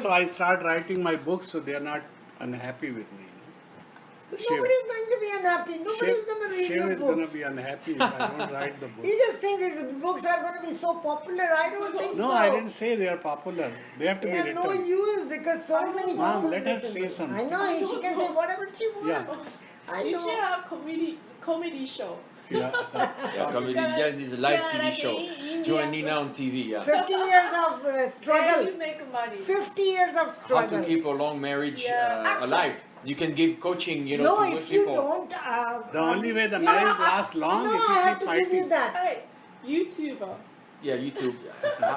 also I start writing my books, so they are not unhappy with me. Nobody's going to be unhappy. Nobody's going to read Shiv your is going to books. be unhappy if I don't write the book. He just thinks his books are going to be so popular. I don't think so. No, I didn't say they are popular. They have to They be have written. no use because so many people. Mom, let her written say them. something. I know she can say whatever she wants. Yeah. I You know. should have comedy show. Yeah. Yeah, comedy. gonna- Yeah, this is a live yeah, TV like show. in India. Join Neena on TV. Yeah. 50 years of Where struggle. you make money. 50 years of How struggle. to keep a long marriage Yeah. alive. You can give coaching, No, to if those you people. don't. The only way the yeah, marriage lasts long no, if I you have keep to give you fighting. that. Hey, YouTuber. Yeah, YouTube.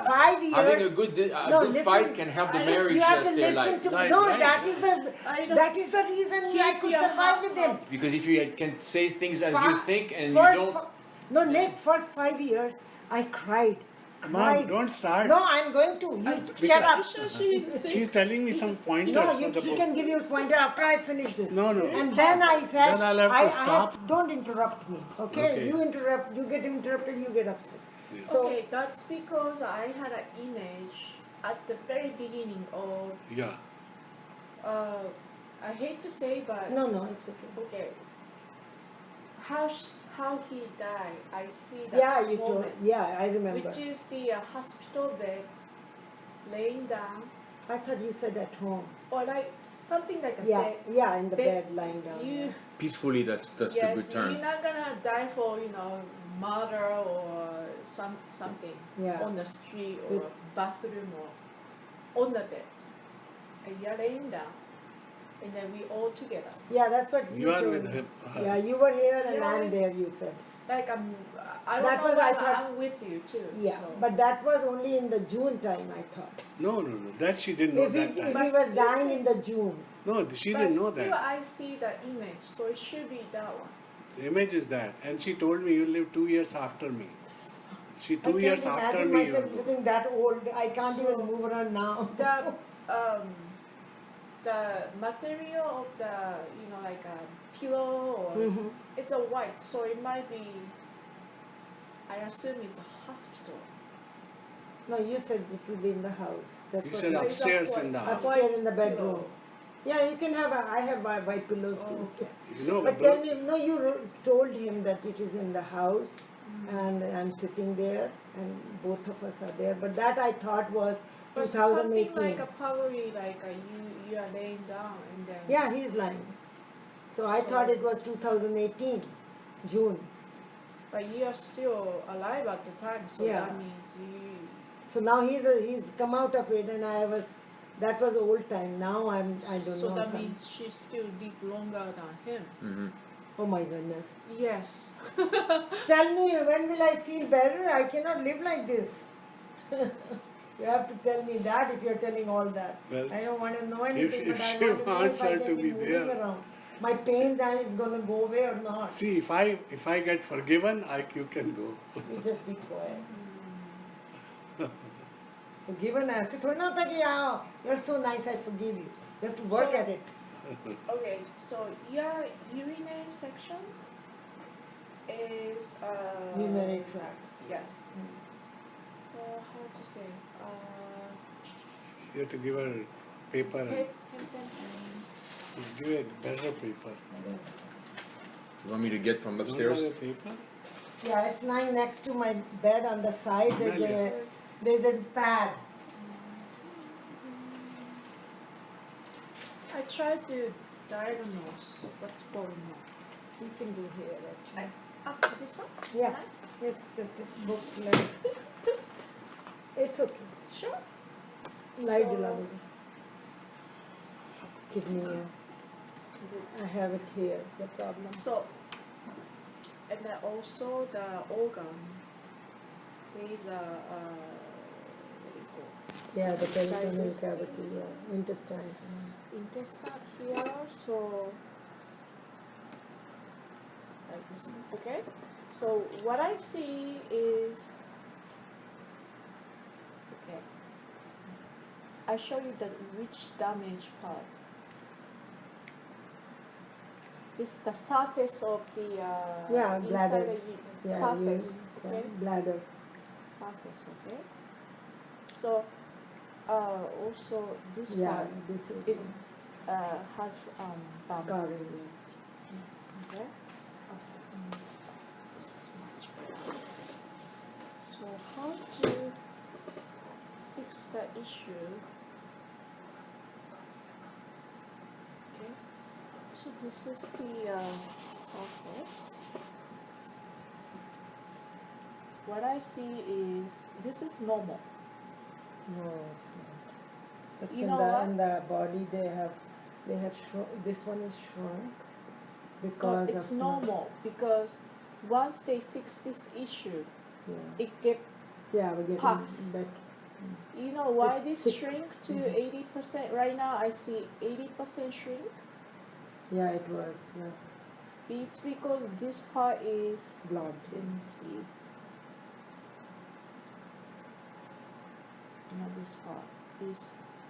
5 years. Having a good No, good listen, fight can help the I- marriage You have to stay listen alive. to me. Right, No, right. that is I know. that is the reason I Keep could your survive mouth with him. Because if you can say things as you think and you First don't. No, Nick, first 5 years, I cried. Mom, don't start. No, I'm going to. You Because- shut You up. sure she say She's telling me some pointers No, for the she book. can give you a pointer after I finish this. No, no. And then I said, Then I'll have to stop. don't interrupt me, okay? Okay. You interrupt, you get interrupted, you get upset. Yes. So, Okay, that's because I had an image at the very beginning of, Yeah. I hate to say, but no, it's okay. okay, how he died. I see that Yeah, you told. moment, Yeah, I remember. which is the hospital bed, laying down, I thought you said at home. or like something like a Yeah, bed. yeah, in the Bed. bed, lying down. You Peacefully, that's the yes, good term. you're not gonna die for murder or something Yeah. on the street or With- a bathroom or on the bed. And you're laying down, and then we all together. Yeah, that's what You are told with me. him. Yeah, you were here and Yeah, I'm with- there, you said. Like I don't That know was, I whether thought- I'm with you too. Yeah, so. but that was only in the June time, I thought. No. That she didn't know If that he time. was But dying still- in the June. No, she but didn't know still, that. I see the image, so it should be that one. The image is that. And she told me you live 2 years after me. She I 2 years can't after imagine me. myself living that old. I can't even move around now. The material of the like a pillow or Mhm. it's a white, so it might be. I assume it's a hospital. No, you said it would be in the house. That's You what said you- upstairs in the A house. Upstairs white in the bedroom. pillow. Yeah, you can have. I have white pillows too. Oh, okay. You know, But those- tell me, no, you told him that it is in the house, and I'm sitting there, and both of us are there. But that I thought was But something 2018. like a probably like you are laying down and then. Yeah, he's lying. So I thought it was 2018, June. But you are still alive at the time, so Yeah. that means you. So now he's come out of it, and that was old time. Now I don't So know. that means she still live longer than him. Mm-hmm. Oh my goodness. Yes. Tell me, when will I feel better? I cannot live like this. You have to tell me that if you're telling all that. Well, I don't want to know anything, if but I she want to know wants if I her can to be be moving there. around. My pain then is going to go away or not. See, if I get forgiven, you can go. You just be quiet. Forgiven, I said, "No, yeah, you're so nice, I forgive you." You have to work So- at it. Okay, so your urinary section is Urinary tract. Yes. How to say? You have to give her paper and give her better paper. You want me to get from Don't upstairs? have a paper? Yeah, it's lying next to my bed on the side. There's a pad. I try to diagnose what's going on. You can do here actually. This one? Yeah, it's just a book like. It's okay. Sure. Light So- level. Kidney. I have it here. The problem. So, and then also the organ. There is a what do you call? Yeah, the peritoneal Digestive. cavity. Yeah, intestine. Intestine here. So, like this. Okay. So what I see is okay. I show you which damaged part. This the surface of the Yeah, inside bladder. the Yeah, surface. yeah, Okay. bladder. Surface. Okay. So also this Yeah, part this is is has bump. scarring. Okay. This is much better. So how to fix the issue? Okay. So this is the surface. What I see is this is normal. No, it's not. It's You in know the what? in the body they have shrunk. This one is shrunk No, because it's of normal because once they fix this issue, yeah. it get Yeah, we're getting puff. better. You know why It's this sick. shrink to Mhm. 80%? Right now I see 80% shrink. Yeah, it was. Yeah, It's because this part is, blood. let me see. Now this part is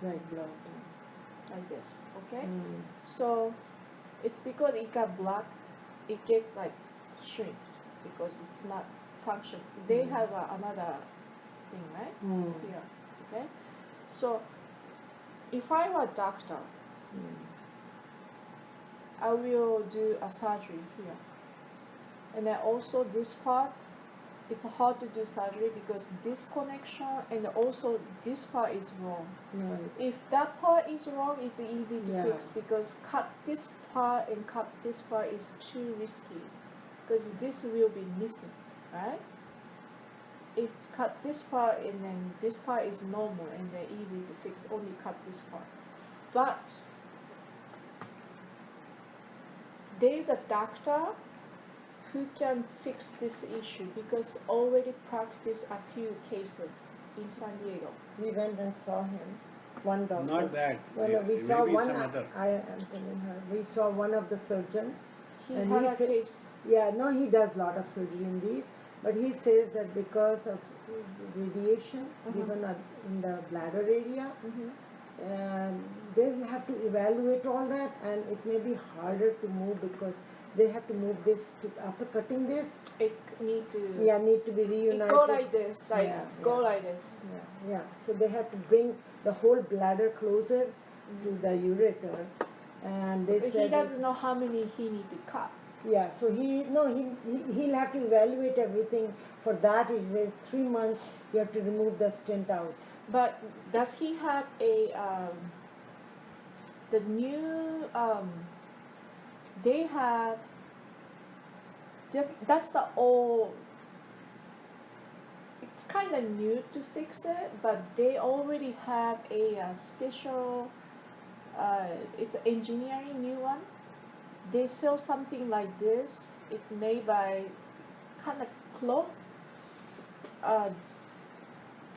Like blood. like this, okay? Mm. So it's because it got black, it gets like shrink because it's not function. They Mm. have another thing, right? Mm. Here, okay? So if I were a doctor, Mm. I will do a surgery here. And then also this part, it's hard to do surgery because this connection and also this part is wrong. Right. If that part is wrong, it's easy to Yeah. fix because cut this part and cut this part is too risky because this will be missing, right? If cut this part and then this part is normal and then easy to fix, only cut this part. But there is a doctor who can fix this issue because already practiced a few cases in San Diego. We went and saw him. One doctor. Not that. Well, we Maybe saw one. some other. I am telling her. We saw one of the surgeon. He And had he a said- case. Yeah, no, he does lot of surgery in these, but he says that because of radiation given in the bladder area, and they have to evaluate all that, and it may be harder to move because they have to move this to, after cutting this. It need to. Yeah, need to be It reunited. go like this, like Yeah, go yeah. like this. Yeah, yeah. So they have to bring the whole bladder closer to the ureter, and they But said he doesn't know how many he need to cut. yeah. So he'll have to evaluate everything. For that, he says 3 months you have to remove the stent out. But does he have a the new they have that's the old, it's kind of new to fix it, but they already have a special it's an engineering new one. They sell something like this. It's made by kind of cloth.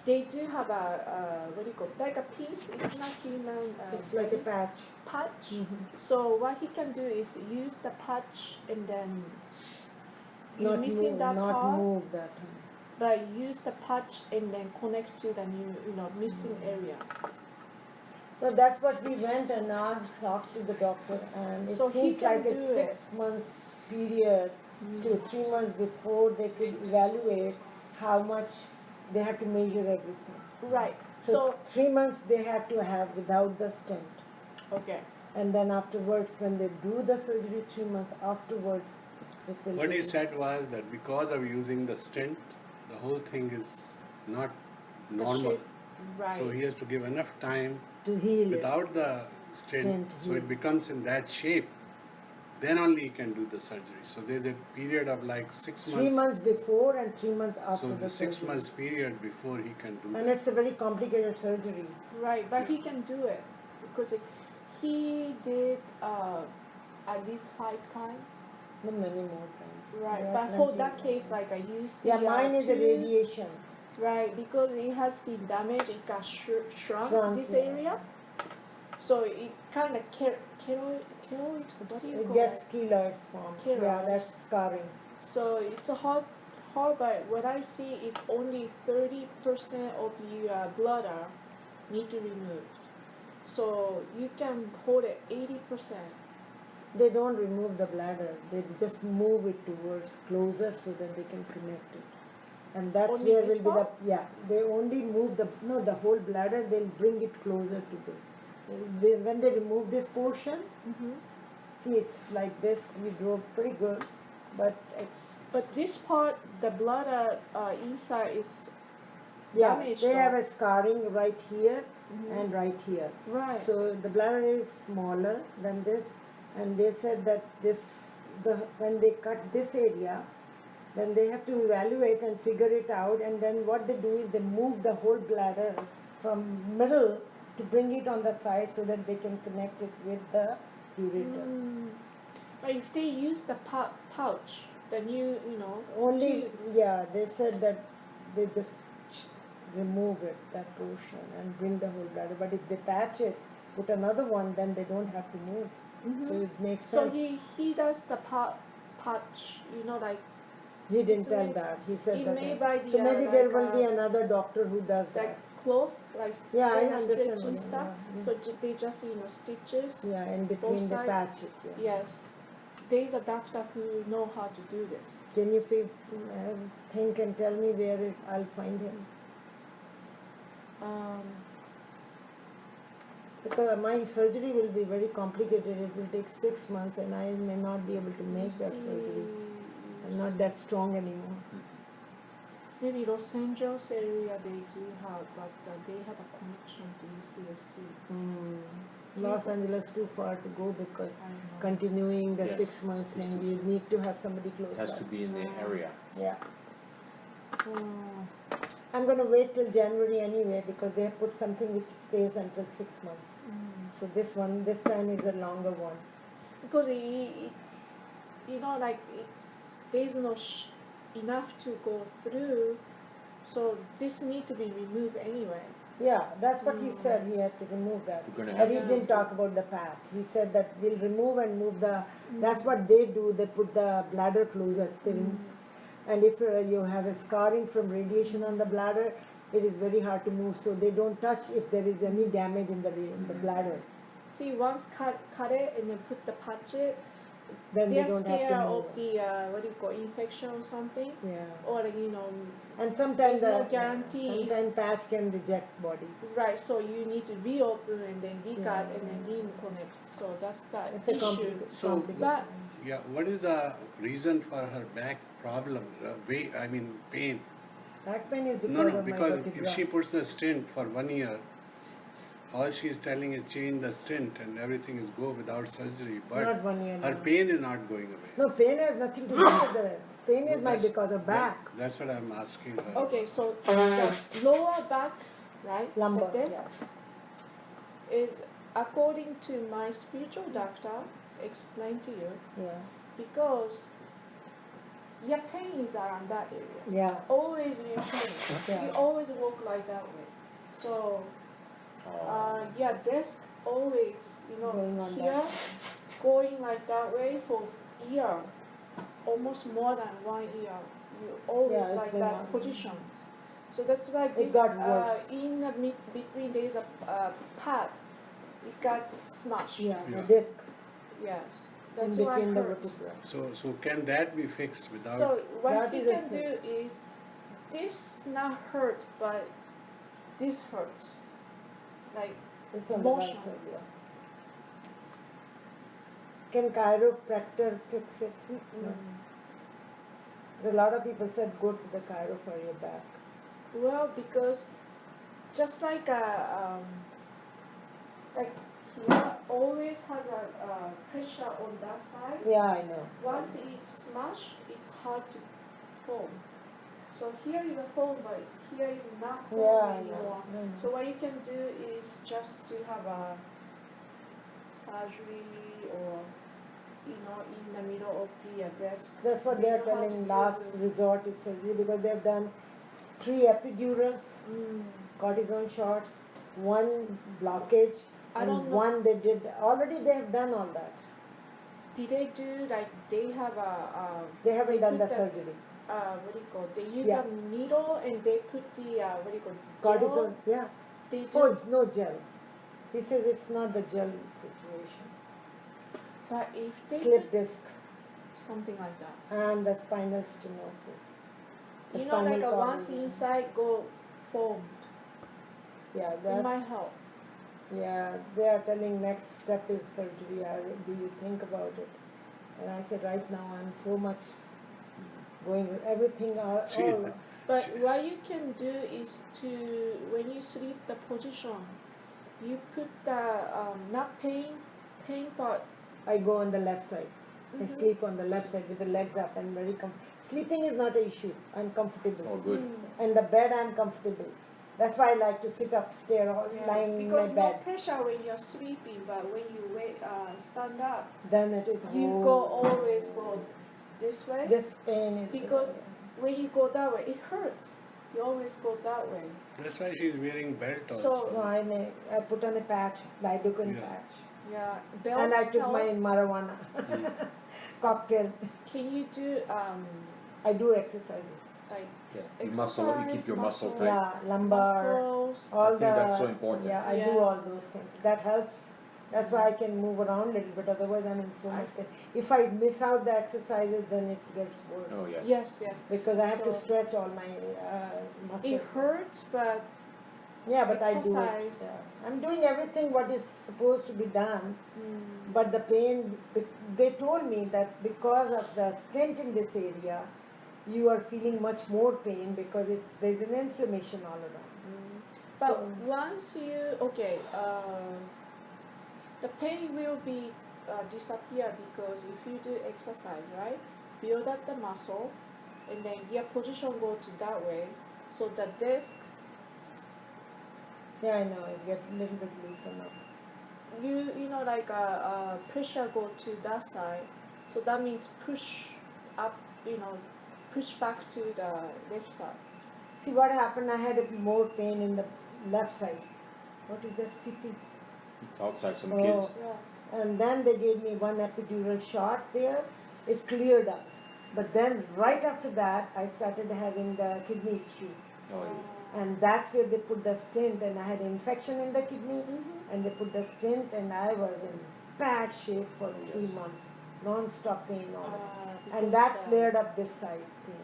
They do have a what do you call it? Like a piece. It's not human. It's like a patch. patch. So what he can do is use the patch and then you're Not missing move, that not part, move that. but use the patch and then connect to the new, missing area. So that's what we went and talked to the doctor, and it So he seems can like a do 6 it. months period to 3 months before they could evaluate how much they have to measure everything. Right. So So 3 months they have to have without the stent, okay. and then afterwards when they do the surgery 3 months afterwards it will What be. he said was that because of using the stent, the whole thing is not The normal. shape. Right. So he has to give enough time to heal it. without the stent, Stent, so yeah. it becomes in that shape. Then only he can do the surgery. So there's a period of like 6 months. 3 months before and 3 months after So the the 6 surgery. months period before he can do And that. it's a very complicated surgery. Right, but he can do it because he did at least 5 times. No, many more times. Right, Yeah, but for plenty that of case, them. like I used the Yeah, mine is the two- radiation. Right, because it has been damaged, it got shrunk this yeah. area. So it kind of keloid, what do you It call gets it? keloids formed. Yeah, Keloids. that's scarring. So it's a hard, but what I see is only 30% of your bladder need to remove. So you can hold it 80%. They don't remove the bladder. They just move it towards closer so that they can connect it. And that's Only where this will be the, part? yeah, they only move the whole bladder, they'll bring it closer to this. When they remove this portion, Mm-hmm. see, it's like this, we drove pretty good, but it's, But this part, the bladder inside is yeah, damaged. they have or- a scarring right here Mhm. and right here. Right. So the bladder is smaller than this, and they said that when they cut this area, then they have to evaluate and figure it out, and then what they do is they move the whole bladder from middle to bring it on the side so that they can connect it with the ureter. Mm. But if they use the pouch, then you know. Only, tube- yeah, they said that they just remove it, that portion, and bring the whole bladder. But if they patch it, put another one, then they don't have to move. Mhm. So it makes So sense. he does the pouch, you know, like He didn't it's tell made- that. He said it that. made by the, So maybe there like, will be another doctor who does like that. cloth, like Yeah, I kind of understand stretching what you- stuff. yeah, So they just stitches. Yeah, in between the sides. patch it. Yeah. Yes, there's a doctor who know how to do this. Can you think and tell me where I'll find him? Um, Because my surgery will be very complicated. It will take 6 months, and I may not be able to make that surgery. I'm not that strong anymore. Maybe Los Angeles area they do have, but they have a connection to UCSD. Los Angeles too far to go because I know. continuing the Yes, 6 months it's thing, too you need to have somebody close It has by. to be in the area. Yeah. Oh, I'm going to wait till January anyway because they have put something which stays until 6 months. So this time is a longer one. because it's like there's no enough to go through, so this need to be removed anyway. Yeah, that's what he said. He had to remove that. We're gonna But have he to- didn't talk about the patch. He said that we'll remove and move the. That's what they do. They put the bladder closer. And if you have a scarring from radiation on the bladder, it is very hard to move. So they don't touch if there is any damage in the bladder. See, once cut it and then put the patch it, Then they they're don't have scared to of move. the what do you call infection or something, Yeah. or And sometimes There's no guarantee if- sometimes patch can reject body. right. So you need to reopen and then recut Yeah. and then reconnect. So that's the It's a issue. complicated. So- But Yeah, what is the reason for her back problem? Pain. Back pain is because No, of my because vertebra. if she puts the stent for 1 year, all she is telling is change the stent and everything is go without surgery. But Not 1 year. her now. pain is not going away. No, pain has nothing to do with the pain is my That's- because of back. That's what I'm asking her. okay, so the lower back, right, Lumbar, the disc is according to my spiritual doctor explained to you Yeah. because your pain is around that area. Yeah. Always your pain. Yeah. You always walk like that way. So your disc always, Going on here, that going like that way for year, almost more than 1 year. You always Yeah, it's like been that on. position. So that's why this got worse. in the between there's a pad. It got smashed. Yeah, Yeah. the disc Yes, in that's why it between the hurts. vertebra. So can that be fixed without? So what That he is a can do is this not hurt, but this hurts. Like It's on the right motion. side, yeah. Can chiropractor fix it? No. A lot of people said go to the chiro for your back. well, because just like he always has a pressure on that side. Yeah, I know. Once it smash, it's hard to foam. So here is a foam, but here is not foam Yeah, I anymore. know. So what you can do is just to have a surgery or in the middle of the desk. That's what They they are know how to telling. do Last it. resort is surgery because they have done 3 epidurals, cortisone shots, 1 blockage, I and don't know. 1 they did. Already they have done all that. Did they do like they have a They haven't done put the surgery. what do you call? They use Yeah. a needle and they put the what do you call? Cortisone, Gel. yeah. They do, Oh, no gel. He says it's not the gel situation. but if they Slip put disc something like that. and the spinal stenosis. The You know, like spinal cord once is- inside go formed. Yeah, It that. might help. Yeah, they are telling next step is surgery. Do you think about it? And I said, right now I'm so much going everything She- all But what you can do is to, when you sleep, the position, you put the not pain part. I go on the left side. I Mhm. sleep on the left side with the legs up and very comfortable. Sleeping is not an issue. I'm comfortable. Oh, good. Mm. And the bed I'm comfortable. That's why I like to sit upstairs or Yeah, lying in my because no bed. pressure when you're sleeping, but when you stand up, Then it is you go always go this way. This pain is Because when you go that way, it hurts. You always go that way. That's why she's wearing belt So- also. no, I put on a patch, lidocaine Yeah. patch. Yeah, belt And I took help. my marijuana cocktail. Can you do I do exercises. like Yeah. Your muscle, you keep your muscle Exercise, tight. Yeah, lumbar, muscles? all I think that's so important. Yeah, I do Yeah. all those things. That helps. That's why I can move around a little bit. Otherwise, I'm in so much pain. If I miss out the exercises, then it gets worse. Oh, yes. Yes, yes. Because I have to So- stretch all my muscles. It hurts, but Yeah, but I do it. exercise. Yeah. I'm doing everything what is supposed to be done. mm, But the pain, they told me that because of the stent in this area, you are feeling much more pain because there's an inflammation all around. but So- once you the pain will be disappear because if you do exercise, right, build up the muscle, and then your position go to that way, so the disc Yeah, I know, it gets a little bit loosen up. you know like pressure go to that side, so that means push up, push back to the left side. See what happened, I had more pain in the left side. What is that city? It's outside some Oh. kids. Yeah. And then they gave me one epidural shot there, it cleared up. But then right after that, I started having the kidney issues. Oh, yeah. And that's where they put the stent, and I had infection in the kidney, Mhm. and they put the stent, and I was in bad shape for 3 Yes. months, non-stop pain all the time. Because And that the- flared up this side pain,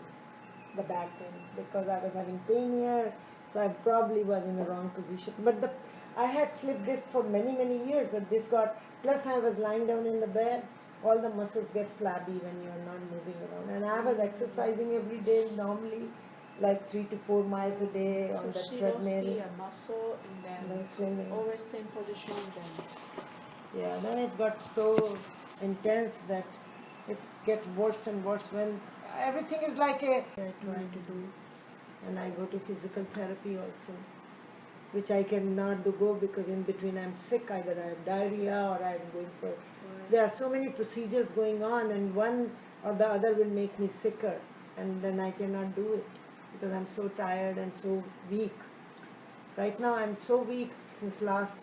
the back pain, because I was having pain here, so I probably was in the wrong position. But I had slip disc for many, many years, but this got, plus I was lying down in the bed, all the muscles get flabby when you're not moving around. And I was exercising every day normally, like 3 to 4 miles a day on the So she lost treadmill, the muscle and and then then swimming. always same position then. Yeah, then it got so intense that it gets worse and worse when everything is like a I try to do, and I go to physical therapy also, which I cannot go because in between I'm sick, either I have diarrhea or I'm going for. There are so many procedures going on, and one or the other will make me sicker, and then I cannot do it because I'm so tired and so weak. Right now I'm so weak since last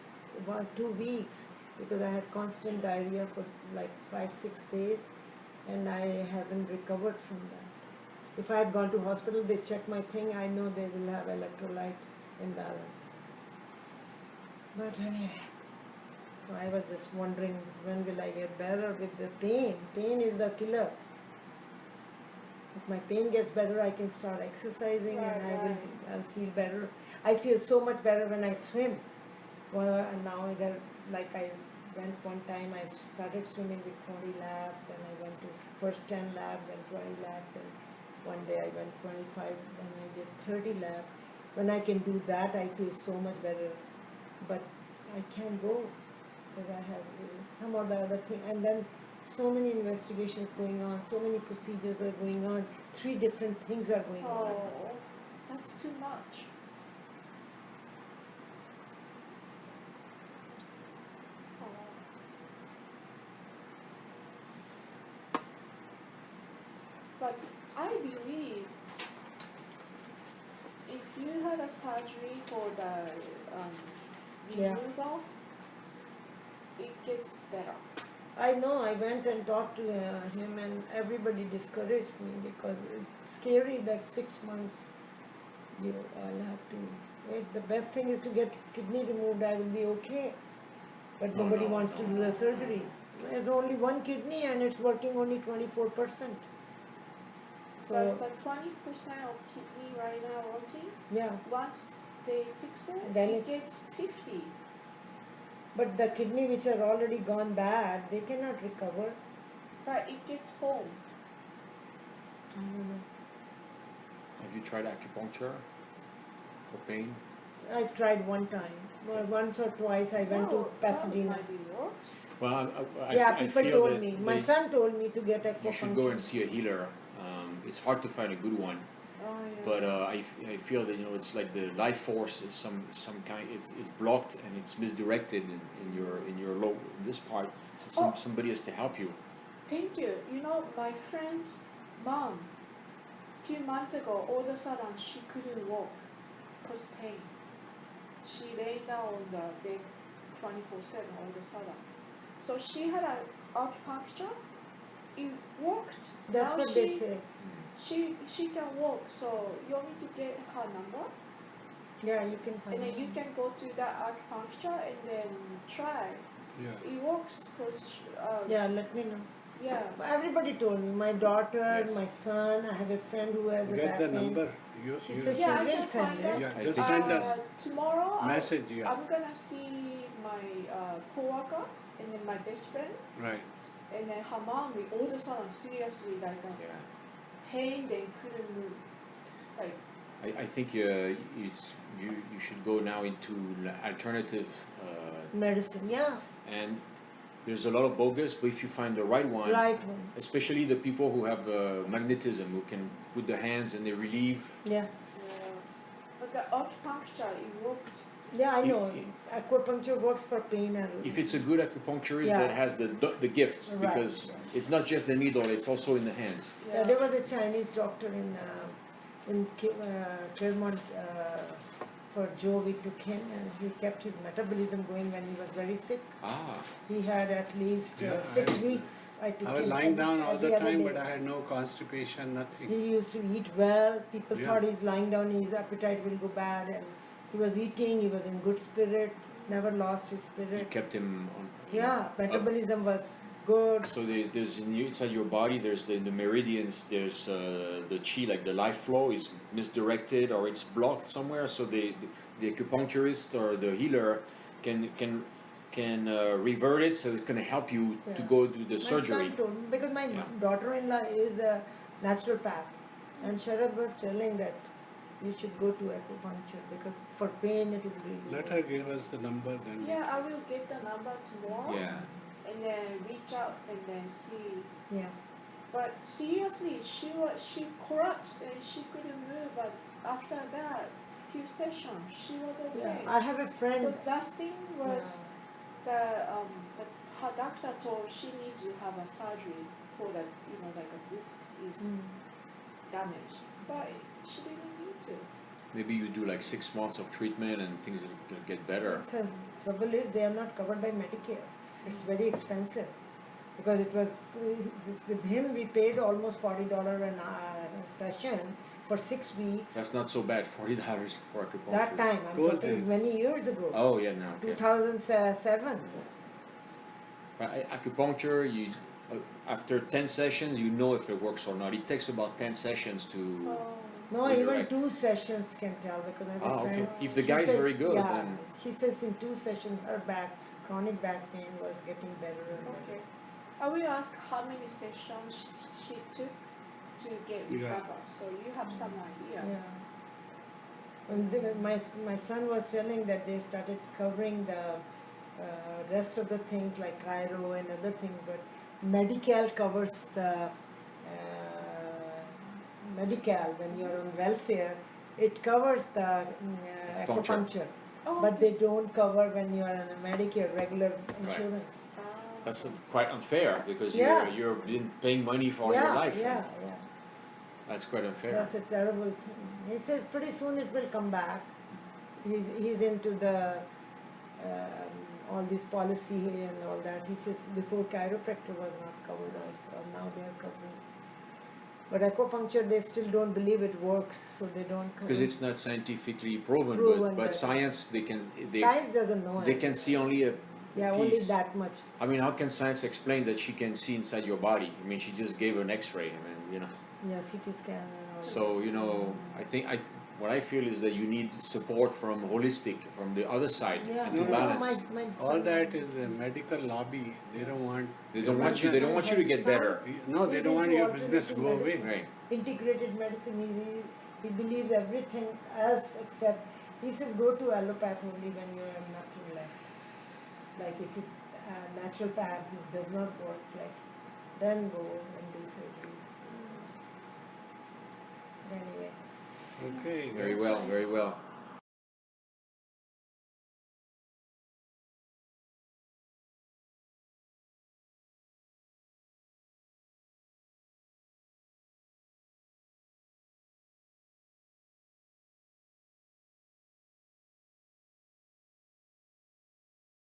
2 weeks because I had constant diarrhea for like 5-6 days, and I haven't recovered from that. If I had gone to hospital, they check my thing, I know they will have electrolyte imbalance. But anyway, so I was just wondering when will I get better with the pain. Pain is the killer. If my pain gets better, I can start exercising and Right. I'll feel better. I feel so much better when I swim. Well, and now like I went one time, I started swimming with 20 laps, then I went to first 10 laps, then 20 laps, then one day I went 25, then I did 30 laps. When I can do that, I feel so much better. But I can't go because I have some or the other thing. And then so many investigations going on, so many procedures are going on, 3 different things are going on. Oh, that's too much. But I believe if you had a surgery for the Yeah. removal, it gets better. I know, I went and talked to him and everybody discouraged me because it's scary that 6 months I'll have to wait. The best thing is to get kidney removed, I will be okay. But nobody wants to do the surgery. There's only one kidney and it's working only 24%. So But the 20% of kidney right now working, yeah, once they fix it, Then it it- gets 50. but the kidney which are already gone bad, they cannot recover. But it gets home. I don't know. Have you tried acupuncture for pain? I tried one time. Well, once or twice I went to Pasadena. That might be worse. Well, Yeah, I people feel told that me. My they- son told me to get you should go and acupuncture. see a healer. It's hard to find a good one, Oh, yeah. but I feel that it's like the life force is some kind it's blocked and it's misdirected in your low this part. So somebody has to help you. Thank you. You know, my friend's mom, few months ago, all of a sudden she couldn't walk because pain. She lay down on the bed 24/7 all of a sudden. So she had an acupuncture. It worked. That's Now what they say. she can walk. So you want me to get her number, Yeah, you can find and then you it. can go to that acupuncture and then try. Yeah. It works because Yeah, let me know. yeah. Everybody told me. My daughter, Yes. my son. I have a friend who has a Get back the pain. number. You, She you says Yeah, I will can send find it. out. Yeah, I just think- send us Tomorrow. message. Yeah. I'm gonna see my coworker and then my best friend, Right. and then her mom. We all of a sudden seriously like Yeah. pain, they couldn't move. Like I think you should go now into alternative Medicine, yeah, and there's a lot of bogus, but if you find the right one, right one. especially the people who have magnetism, who can put the hands and they relieve. Yeah, but the acupuncture it worked. yeah, I You- know. Acupuncture works for pain and. If it's a good acupuncturist Yeah. that has the gift, Right, because it's not just the needle, it's also in the hands. Yeah, there was a Chinese doctor in Claremont for Joe. We took him and he kept his metabolism going when he was very sick. Ah, He had at least Yeah, 6 I- weeks. I took I was him lying down all every the other time, day. but I had no constipation, nothing. He used to eat well. People Yeah. thought he's lying down, his appetite will go bad. And he was eating, he was in good spirit, never lost his you spirit. kept him on. Yeah, metabolism was good. So there's inside your body. There's the meridians. There's the chi, like the life flow, is misdirected or it's blocked somewhere. So the acupuncturist or the healer can revert it. So it's gonna help you to Yeah. go do the My surgery. son told me, because my Yeah. daughter-in-law is a naturopath, and Sharad was telling that you should go to acupuncture because for pain it is really Let good. her give us the number, then. Yeah, I will get the number tomorrow. Yeah. And then reach out and then see. Yeah, But seriously, she collapsed and she couldn't move. But after that, few sessions, she was okay. yeah. I have a friend. Because last thing was the her doctor told she needs to have a surgery for that, like a disc is Mm. damaged. But she didn't need to. Maybe you do like 6 months of treatment and things will get better. The trouble is they are not covered by Medicare. It's very expensive because it was with him we paid almost $40 an session for 6 weeks. That's not so bad. $40 for acupuncture. That time, I'm Those talking days. many years ago, Oh yeah, no. Okay. 2007. But acupuncture, you after 10 sessions, you know if it works or not. It takes about 10 sessions to. No, even Redirect. 2 sessions can tell because I have a Ah, friend. okay. If the she guy is says- very good, yeah, then she says in 2 sessions her chronic back pain was getting better and better. Okay. I will ask how many sessions she took to get Yeah. recovered. So you have some idea. Yeah. And my son was telling that they started covering the rest of the things like Cairo and other things, but Medical covers the Medical when you're on welfare. It covers the acupuncture, Oh, but they don't cover when you're on a Medicare regular insurance. that's quite unfair because Yeah. you've been paying money for all Yeah, your life. yeah, yeah. That's quite unfair. That's a terrible thing. He says pretty soon it will come back. He's into the all this policy and all that. He says before chiropractor was not covered also, now they are covering. But acupuncture they still don't believe it works, so they don't cover. Because it's not scientifically proven, Proven, but but- science Science doesn't know they it. can see only a Yeah, only piece. that much. I mean, how can science explain that she can see inside your body? I mean, she just gave an X-ray. I mean, Yeah, CT scan and all. So what I feel is that you need support from holistic, from the other side, Yeah, and to no, balance. my All son- that is a medical lobby. They don't want. They don't want you. They don't want you to get better. No, they He's don't want into your business to go away. alternative Right. Integrated medicine, he believes everything else except, he says go to allopath only when you have nothing left. Like if it, natural path does not work, like then go and do surgery. But anyway. Okay. Very well. Very well.